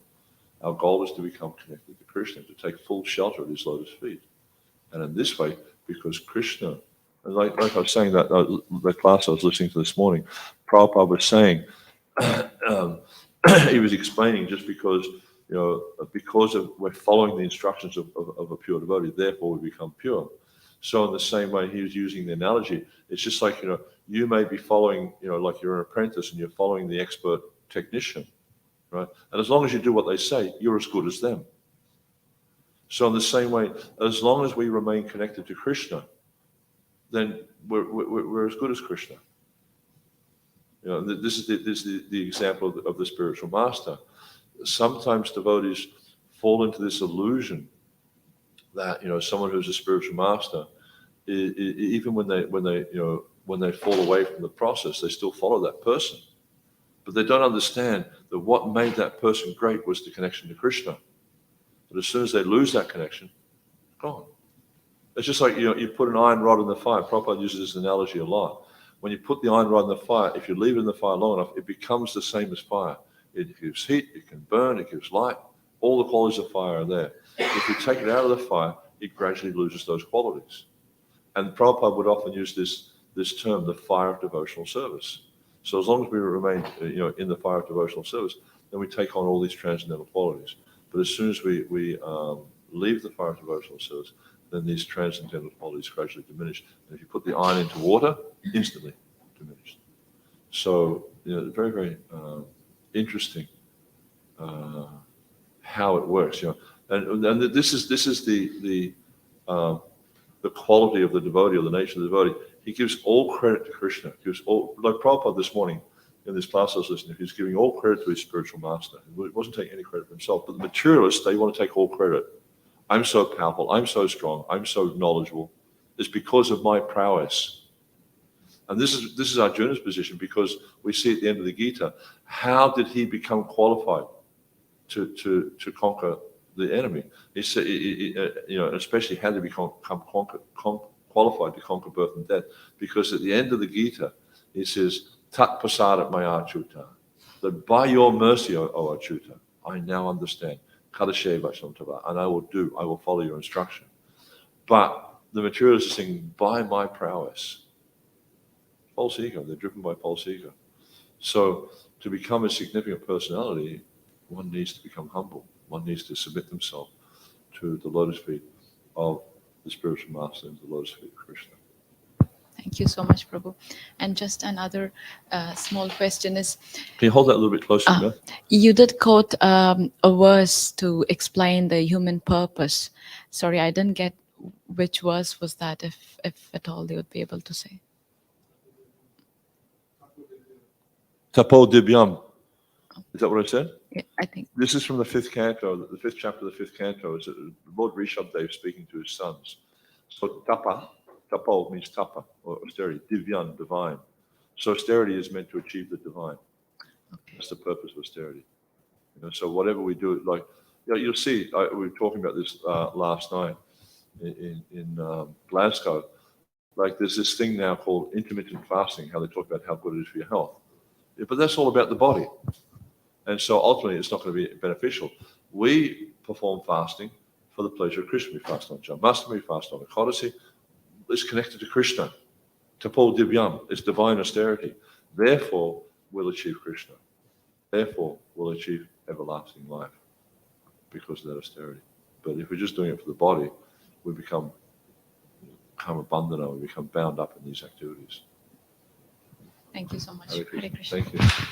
Our goal is to become connected to Krishna, to take full shelter at his lotus feet. And in this way, because Krishna And like I was saying, that the class I was listening to this morning, Prabhupada was saying, he was explaining just because, we're following the instructions of a pure devotee, therefore we become pure. So in the same way, he was using the analogy. It's just like, you may be following, like you're an apprentice and you're following the expert technician, right? And as long as you do what they say, you're as good as them. So in the same way, as long as we remain connected to Krishna, then we're as good as Krishna. This is the example of the spiritual master. Sometimes devotees fall into this illusion that someone who's a spiritual master, even when they fall away from the process, they still follow that person. But they don't understand that what made that person great was the connection to Krishna. But as soon as they lose that connection, gone. It's just like you put an iron rod in the fire. Prabhupada uses this analogy a lot. When you put the iron rod in the fire, if you leave it in the fire long enough, it becomes the same as fire. It gives heat, it can burn, it gives light. All the qualities of fire are there. If you take it out of the fire, it gradually loses those qualities. And Prabhupada would often use this term, the fire of devotional service. So as long as we remain in the fire of devotional service, then we take on all these transcendental qualities. But as soon as we leave the fire of devotional service, then these transcendental qualities gradually diminish. And if you put the iron into water, instantly diminished. So very, very interesting how it works. And this is the quality of the devotee, or the nature of the devotee. He gives all credit to Krishna. He gives all, like Prabhupada this morning in this class I was listening, he's giving all credit to his spiritual master. He wasn't taking any credit for himself. But the materialists, they want to take all credit. I'm so powerful, I'm so strong, I'm so knowledgeable. It's because of my prowess. And this is Arjuna's position, because we see at the end of the Gita, how did he become qualified to conquer the enemy? He said, especially how did he become qualified to conquer birth and death? Because at the end of the Gita, he says, Tat pasadat maya achyuta, that by your mercy, O Achyuta, I now understand. And I will follow your instruction. But the materialists are saying, by my prowess. False ego, they're driven by false ego. So to become a significant personality, one needs to become humble. One needs to submit themselves to the lotus feet of the spiritual master and the lotus feet of Krishna. Thank you so much, Prabhu. And just another small question is... Can you hold that a little bit closer, Beth? You did quote a verse to explain the human purpose. Sorry, I didn't get which verse was that, if at all they would be able to say. Tapo Dibyam. Is that what I said? Yeah, I think. This is from the 5th canto, the 5th chapter of the 5th canto. Is Lord Rishabdev speaking to his sons. So tapo means tapa, or austerity. Divyan, divine. So austerity is meant to achieve the divine. Okay. That's the purpose of austerity. So whatever we do, like you'll see, we were talking about this last night in Glasgow. Like there's this thing now called intermittent fasting, how they talk about how good it is for your health. Yeah, but that's all about the body. And so ultimately it's not going to be beneficial. We perform fasting for the pleasure of Krishna. We fast on Janmashtami, we fast on Ekadasi. It's connected to Krishna. Tapo Divyam, it's divine austerity. Therefore, we'll achieve Krishna. Therefore, we'll achieve everlasting life because of that austerity. But if we're just doing it for the body, we become abandoned, we become bound up in these activities. Thank you so much. Hare Hare Krishna. Krishna. Thank you.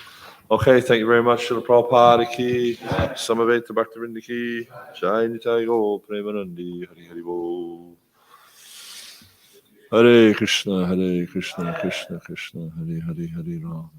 Okay, thank you very much. Srila Prabhupada ki, Samaveta Bhaktivinoda ki, Jai Nitai Gaur Premanandi, Hari Hari Bol. Hare Krishna, Krishna Krishna, Hare Hare, Hare Ram.